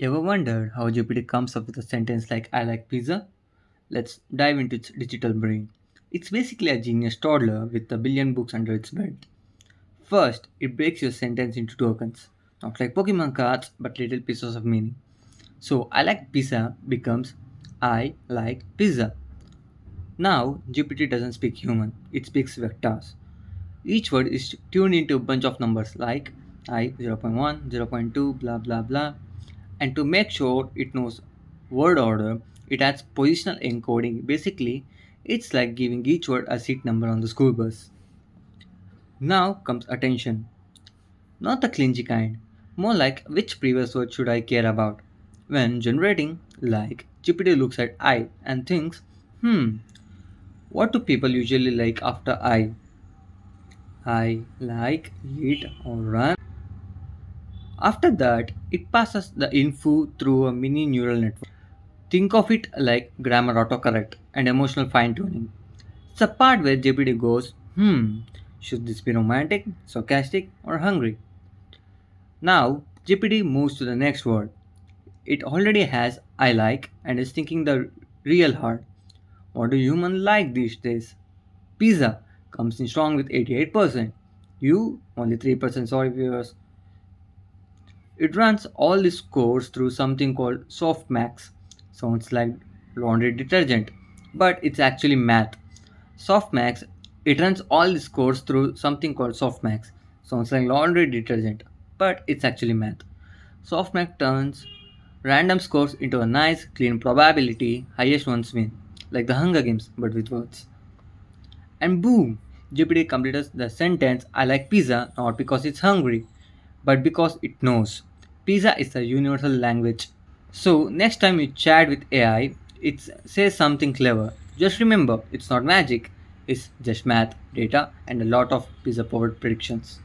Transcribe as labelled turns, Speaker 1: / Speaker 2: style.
Speaker 1: Ever wondered how GPT comes up with a sentence like I like pizza? Let's dive into its digital brain. It's basically a genius toddler with a billion books under its belt. First, it breaks your sentence into tokens, not like Pokemon cards, but little pieces of meaning. So, I like pizza becomes I like pizza. Now, GPT doesn't speak human, it speaks vectors. Each word is tuned into a bunch of numbers like I 0.1, 0.2, blah blah blah. And to make sure it knows word order, it adds positional encoding. Basically, it's like giving each word a seat number on the school bus. Now comes attention. Not the clingy kind, more like which previous word should I care about? When generating, like GPT looks at I and thinks, what do people usually like after I? I like, eat, or run. After that, it passes the info through a mini neural network. Think of it like grammar autocorrect and emotional fine tuning. It's a part where GPT goes, should this be romantic, sarcastic, or hungry? Now, GPT moves to the next word. It already has I like and is thinking the real hard. What do humans like these days? Pizza comes in strong with 88%. You, only 3% sorry viewers. It runs all these scores through something called softmax. Sounds like laundry detergent, but it's actually math. Softmax, it runs all the scores through something called softmax. Sounds like laundry detergent, but it's actually math. Softmax turns random scores into a nice, clean probability, highest ones win, like the Hunger Games, but with words. And boom, GPT completes the sentence I like pizza not because it's hungry, but because it knows. Pizza is a universal language. So, next time you chat with AI, it says something clever. Just remember, it's not magic, it's just math, data, and a lot of pizza powered predictions.